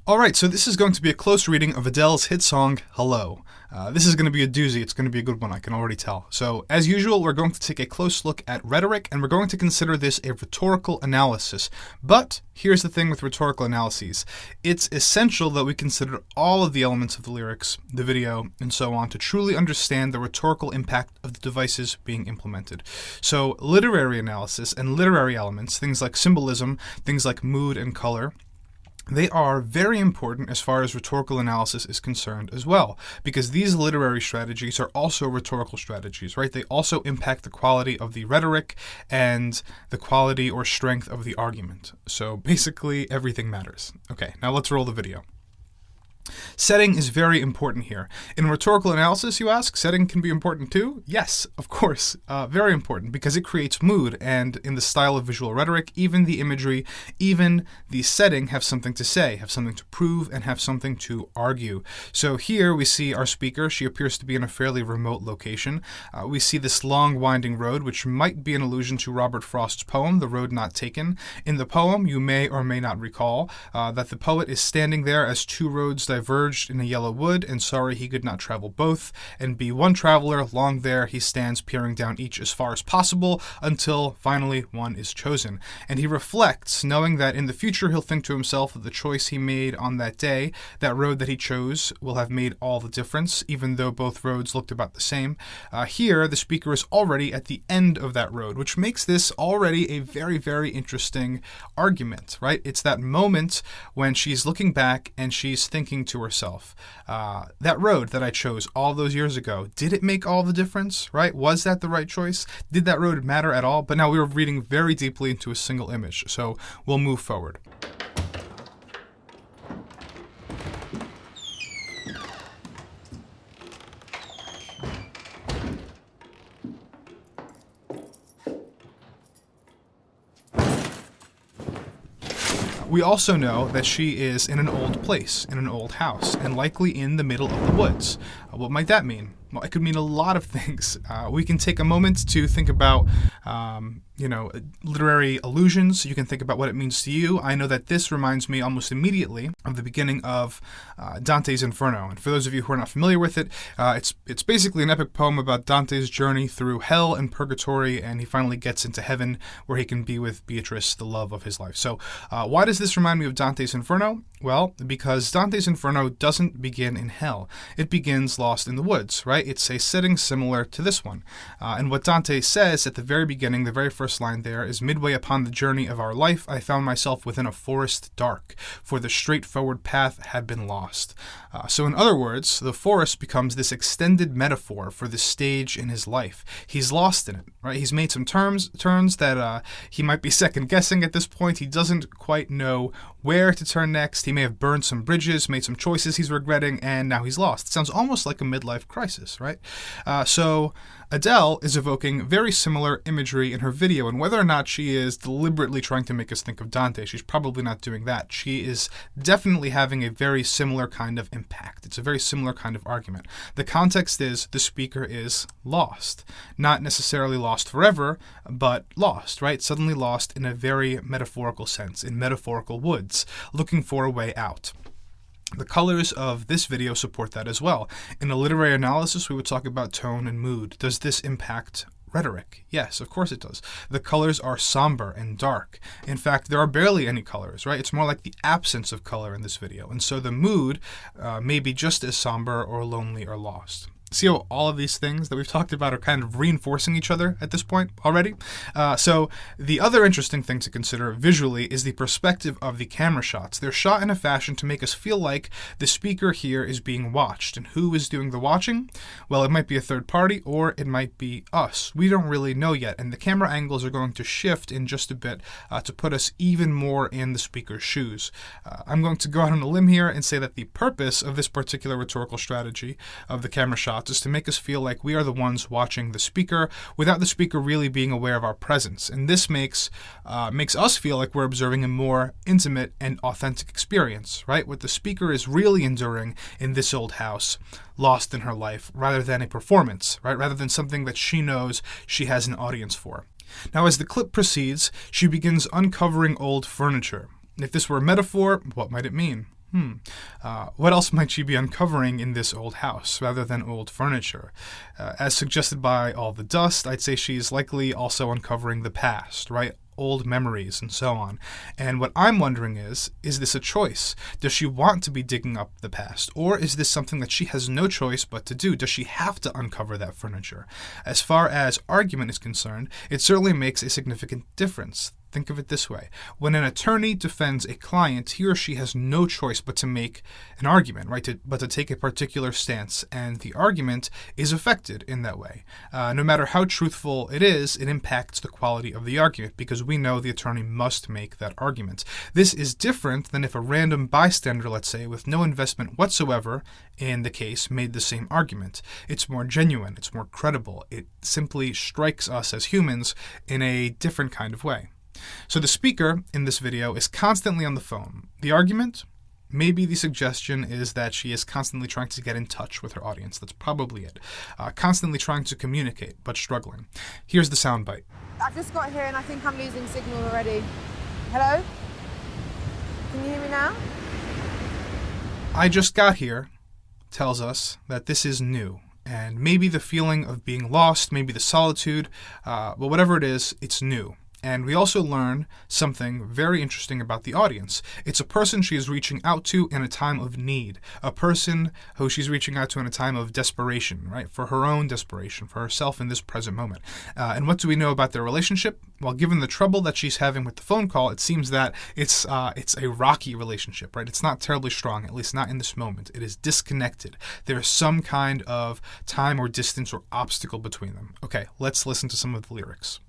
Alright, so this is going to be a close reading of Adele's hit song, Hello. This is going to be a doozy. It's going to be a good one, I can already tell. So, as usual, we're going to take a close look at rhetoric, and we're going to consider this a rhetorical analysis. But, here's the thing with rhetorical analyses. It's essential that we consider all of the elements of the lyrics, the video, and so on to truly understand the rhetorical impact of the devices being implemented. So, literary analysis and literary elements, things like symbolism, things like mood and color, they are very important as far as rhetorical analysis is concerned as well, because these literary strategies are also rhetorical strategies, right? They also impact the quality of the rhetoric and the quality or strength of the argument. So basically, everything matters. Okay, now let's roll the video. Setting is very important here. In rhetorical analysis, you ask, setting can be important too? Yes, of course, very important, because it creates mood, and in the style of visual rhetoric, even the imagery, even the setting have something to say, have something to prove, and have something to argue. So here we see our speaker. She appears to be in a fairly remote location. We see this long winding road, which might be an allusion to Robert Frost's poem, The Road Not Taken. In the poem, you may or may not recall that the poet is standing there as two roads diverged in a yellow wood, and sorry he could not travel both, and be one traveler, long there he stands peering down each as far as possible, until finally one is chosen. And he reflects, knowing that in the future he'll think to himself that the choice he made on that day, that road that he chose, will have made all the difference, even though both roads looked about the same. Here, the speaker is already at the end of that road, which makes this already a very, very interesting argument, right? It's that moment when she's looking back and she's thinking to herself, that road that I chose all those years ago, did it make all the difference, right? Was that the right choice? Did that road matter at all? But now we were reading very deeply into a single image, so we'll move forward. We also know that she is in an old place, in an old house, and likely in the middle of the woods. What might that mean? Well, it could mean a lot of things. We can take a moment to think about, literary allusions. You can think about what it means to you. I know that this reminds me almost immediately of the beginning of Dante's Inferno. And for those of you who are not familiar with it, it's basically an epic poem about Dante's journey through hell and purgatory, and he finally gets into heaven where he can be with Beatrice, the love of his life. So why does this remind me of Dante's Inferno? Well, because Dante's Inferno doesn't begin in hell. It begins lost in the woods, right? It's a setting similar to this one. And what Dante says at the very beginning, the very first line there, is midway upon the journey of our life, I found myself within a forest dark, for the straightforward path had been lost. So in other words, the forest becomes this extended metaphor for the stage in his life. He's lost in it, right? He's made some turns that he might be second guessing at this point. He doesn't quite know where to turn next. He may have burned some bridges, made some choices he's regretting, and now he's lost. It sounds almost like a midlife crisis, right? So Adele is evoking very similar imagery in her video, and whether or not she is deliberately trying to make us think of Dante, she's probably not doing that. She is definitely having a very similar kind of impact. It's a very similar kind of argument. The context is the speaker is lost. Not necessarily lost forever, but lost, right? Suddenly lost in a very metaphorical sense, in metaphorical woods, looking for a way out. The colors of this video support that as well. In a literary analysis, we would talk about tone and mood. Does this impact rhetoric? Yes, of course it does. The colors are somber and dark. In fact, there are barely any colors, right? It's more like the absence of color in this video. And so the mood may be just as somber or lonely or lost. See how all of these things that we've talked about are kind of reinforcing each other at this point already? So the other interesting thing to consider visually is the perspective of the camera shots. They're shot in a fashion to make us feel like the speaker here is being watched. And who is doing the watching? Well, it might be a third party or it might be us. We don't really know yet. And the camera angles are going to shift in just a bit to put us even more in the speaker's shoes. I'm going to go out on a limb here and say that the purpose of this particular rhetorical strategy of the camera shots is to make us feel like we are the ones watching the speaker without the speaker really being aware of our presence. And this makes us feel like we're observing a more intimate and authentic experience, right? What the speaker is really enduring in this old house, lost in her life, rather than a performance, right? Rather than something that she knows she has an audience for. Now, as the clip proceeds, she begins uncovering old furniture. If this were a metaphor, what might it mean? What else might she be uncovering in this old house rather than old furniture? As suggested by all the dust, I'd say she's likely also uncovering the past, right? Old memories and so on. And what I'm wondering is this a choice? Does she want to be digging up the past? Or is this something that she has no choice but to do? Does she have to uncover that furniture? As far as argument is concerned, it certainly makes a significant difference. Think of it this way. When an attorney defends a client, he or she has no choice but to make an argument, right? But to take a particular stance, and the argument is affected in that way. No matter how truthful it is, it impacts the quality of the argument because we know the attorney must make that argument. This is different than if a random bystander, let's say, with no investment whatsoever in the case, made the same argument. It's more genuine, it's more credible. It simply strikes us as humans in a different kind of way. So the speaker in this video is constantly on the phone. The argument? Maybe the suggestion is that she is constantly trying to get in touch with her audience. That's probably it. Constantly trying to communicate, but struggling. Here's the soundbite. I've just got here and I think I'm losing signal already. Hello? Can you hear me now? I just got here tells us that this is new. And maybe the feeling of being lost, maybe the solitude, but whatever it is, it's new. And we also learn something very interesting about the audience. It's a person she is reaching out to in a time of need, a person who she's reaching out to in a time of desperation, right? For her own desperation, for herself in this present moment. And what do we know about their relationship? Well, given the trouble that she's having with the phone call, it seems that it's a rocky relationship, right? It's not terribly strong, at least not in this moment. It is disconnected. There's some kind of time or distance or obstacle between them. Okay, let's listen to some of the lyrics.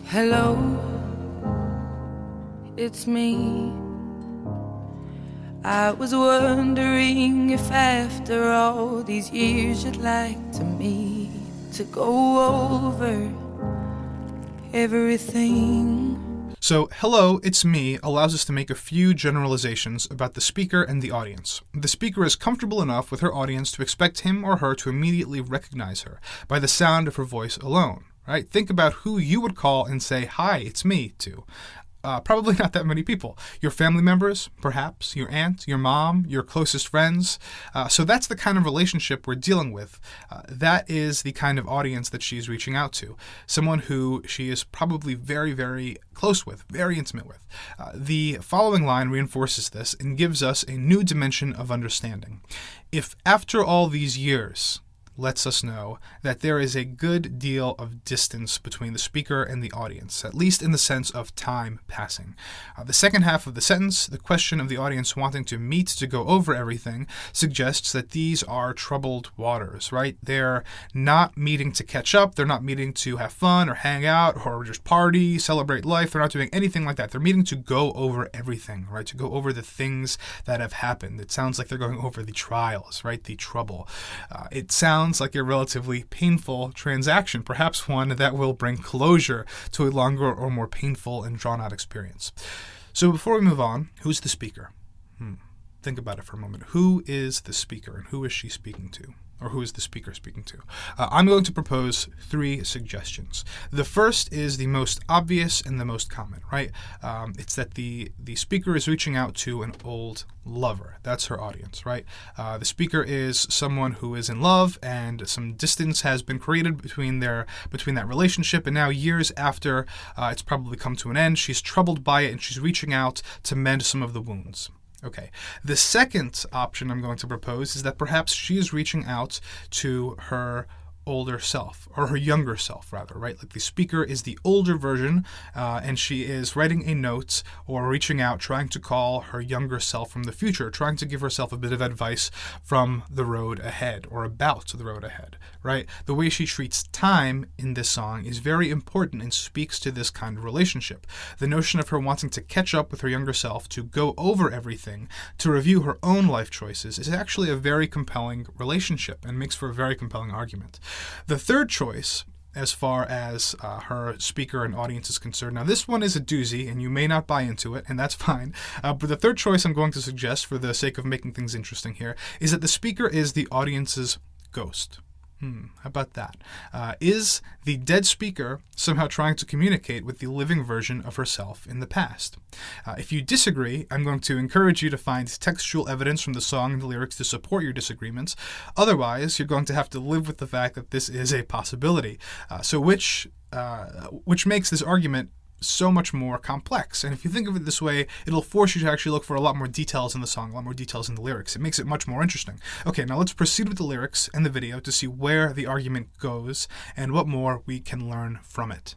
Hello, it's me. I was wondering if after all these years you'd like to meet to go over everything. So, hello, it's me allows us to make a few generalizations about the speaker and the audience. The speaker is comfortable enough with her audience to expect him or her to immediately recognize her by the sound of her voice alone. Right? Think about who you would call and say, "Hi, it's me," to. Probably not that many people. Your family members, perhaps, your aunt, your mom, your closest friends. So that's the kind of relationship we're dealing with. That is the kind of audience that she's reaching out to. Someone who she is probably very, very close with, very intimate with. The following line reinforces this and gives us a new dimension of understanding. If after all these years lets us know that there is a good deal of distance between the speaker and the audience, at least in the sense of time passing. The second half of the sentence, the question of the audience wanting to meet to go over everything, suggests that these are troubled waters, right? They're not meeting to catch up. They're not meeting to have fun or hang out or just party, celebrate life. They're not doing anything like that. They're meeting to go over everything, right? To go over the things that have happened. It sounds like they're going over the trials, right? The trouble. It sounds like a relatively painful transaction, perhaps one that will bring closure to a longer or more painful and drawn-out experience. So before we move on, who's the speaker? Think about it for a moment. Who is the speaker and who is she speaking to? Or who is the speaker speaking to? I'm going to propose 3 suggestions. The first is the most obvious and the most common, right? It's that the speaker is reaching out to an old lover. That's her audience, right? The speaker is someone who is in love and some distance has been created between that relationship, and now years after it's probably come to an end, she's troubled by it and she's reaching out to mend some of the wounds. Okay. The second option I'm going to propose is that perhaps she is reaching out to her older self, or her younger self, rather, right? Like the speaker is the older version, and she is writing a note or reaching out, trying to call her younger self from the future, trying to give herself a bit of advice from the road ahead, or about the road ahead, right? The way she treats time in this song is very important and speaks to this kind of relationship. The notion of her wanting to catch up with her younger self, to go over everything, to review her own life choices, is actually a very compelling relationship and makes for a very compelling argument. The third choice, as far as her speaker and audience is concerned, now this one is a doozy and you may not buy into it, and that's fine, but the third choice I'm going to suggest for the sake of making things interesting here is that the speaker is the audience's ghost. How about that? Is the dead speaker somehow trying to communicate with the living version of herself in the past? If you disagree, I'm going to encourage you to find textual evidence from the song and the lyrics to support your disagreements. Otherwise, you're going to have to live with the fact that this is a possibility. Which makes this argument so much more complex. And if you think of it this way, it'll force you to actually look for a lot more details in the song, a lot more details in the lyrics. It makes it much more interesting. Okay, now let's proceed with the lyrics and the video to see where the argument goes and what more we can learn from it.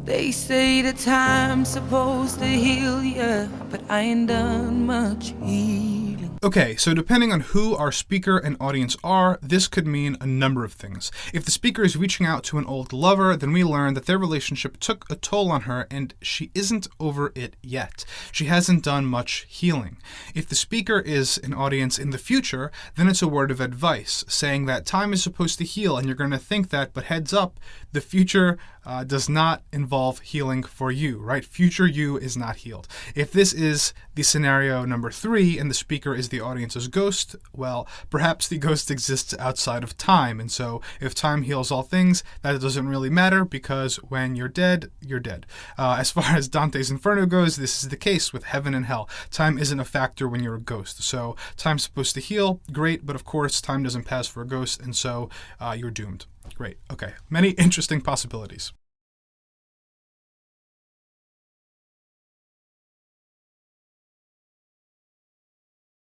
They say that time's supposed to heal ya, but I ain't done much healing. Okay, so depending on who our speaker and audience are, this could mean a number of things. If the speaker is reaching out to an old lover, then we learn that their relationship took a toll on her and she isn't over it yet. She hasn't done much healing. If the speaker is an audience in the future, then it's a word of advice, saying that time is supposed to heal and you're going to think that, but heads up, the future does not involve healing for you, right? Future you is not healed. If this is the scenario number 3 and the speaker is the audience's ghost, well, perhaps the ghost exists outside of time. And so if time heals all things, that doesn't really matter because when you're dead, you're dead. As far as Dante's Inferno goes, this is the case with heaven and hell. Time isn't a factor when you're a ghost. So time's supposed to heal, great, but of course time doesn't pass for a ghost, and so you're doomed. Great. Okay. Many interesting possibilities.